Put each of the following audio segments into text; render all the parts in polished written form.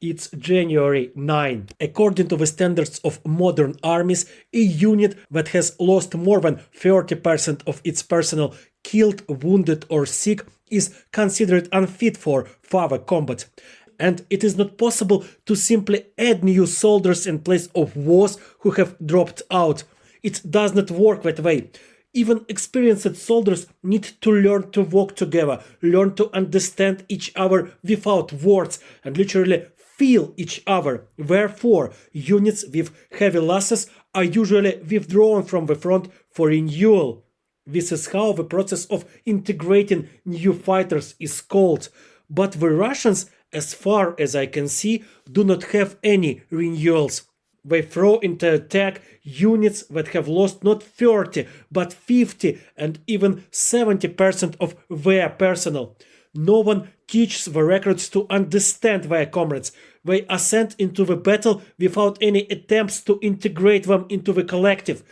It's January 9. According to the standards of modern armies, a unit that has lost more than 30% of its personnel killed, wounded or sick is considered unfit for further combat. And it is not possible to simply add new soldiers in place of those who have dropped out. It does not work that way. Even experienced soldiers need to learn to work together, learn to understand each other without words, and literally feel each other. Therefore, units with heavy losses are usually withdrawn from the front for renewal. This is how the process of integrating new fighters is called. But the Russians, as far as I can see, do not have any renewals. They throw into attack units that have lost not 30, but 50 and even 70% of their personnel. No one teaches the recruits to understand their comrades. They are sent into the battle without any attempts to integrate them into the collective.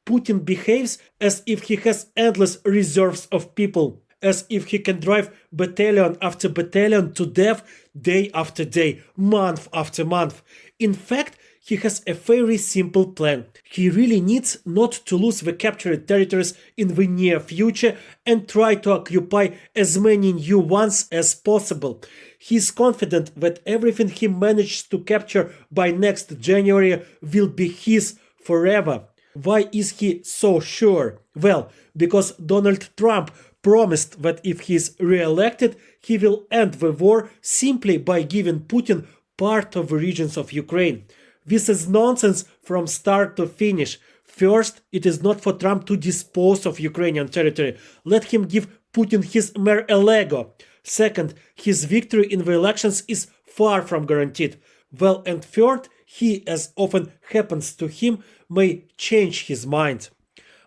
Putin behaves as if he has endless reserves of people, as if he can drive battalion after battalion to death day after day, month after month. In fact, he has a very simple plan. He really needs not to lose the captured territories in the near future and try to occupy as many new ones as possible. He is confident that everything he manages to capture by next January will be his forever. Why is he so sure? Well, because Donald Trump promised that if he is re-elected, he will end the war simply by giving Putin part of the regions of Ukraine. This is nonsense from start to finish. First, it is not for Trump to dispose of Ukrainian territory. Let him give Putin his Mar-a-Lago. Second, his victory in the elections is far from guaranteed. Well, and third, he, as often happens to him, may change his mind.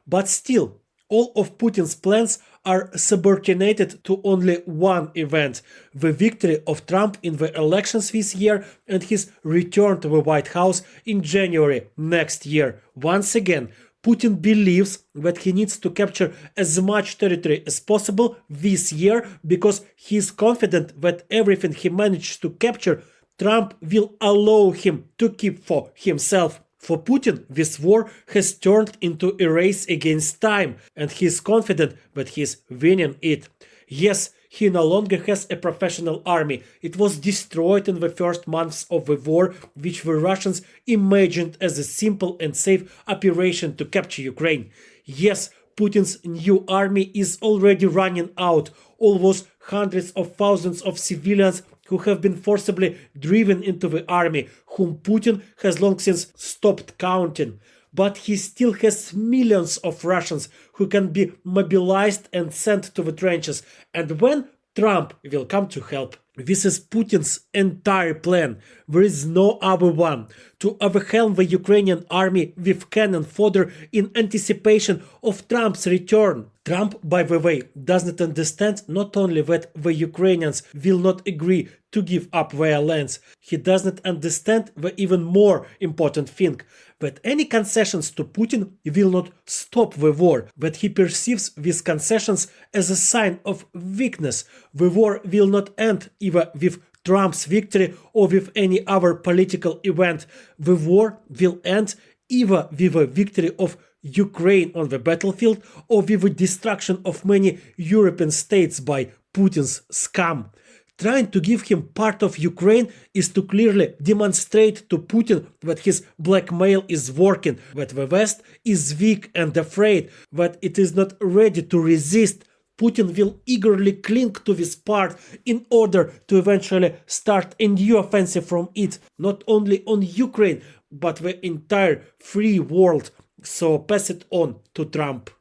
But still, all of Putin's plans are subordinated to only one event: the victory of Trump in the elections this year and his return to the White House in January next year. Once again, Putin believes that he needs to capture as much territory as possible this year because he is confident that everything he manages to capture, Trump will allow him to keep for himself. For Putin, this war has turned into a race against time, and he is confident that he is winning it. Yes, he no longer has a professional army. It was destroyed in the first months of the war, which the Russians imagined as a simple and safe operation to capture Ukraine. Yes, Putin's new army is already running out. All those hundreds of thousands of civilians who have been forcibly driven into the army, whom Putin has long since stopped counting. But he still has millions of Russians who can be mobilized and sent to the trenches, and when Trump will come to help. This is Putin's entire plan. There is no other one. To overwhelm the Ukrainian army with cannon fodder in anticipation of Trump's return. Trump, by the way, does not understand not only that the Ukrainians will not agree to give up their lands, he does not understand the even more important thing, that any concessions to Putin will not stop the war, that he perceives these concessions as a sign of weakness. The war will not end either with Trump's victory or with any other political event. The war will end either with a victory of Ukraine on the battlefield or with the destruction of many European states by Putin's scum. Trying to give him part of Ukraine is to clearly demonstrate to Putin that his blackmail is working, that the West is weak and afraid, that it is not ready to resist. Putin will eagerly cling to this part in order to eventually start a new offensive from it, not only on Ukraine, but the entire free world. So pass it on to Trump.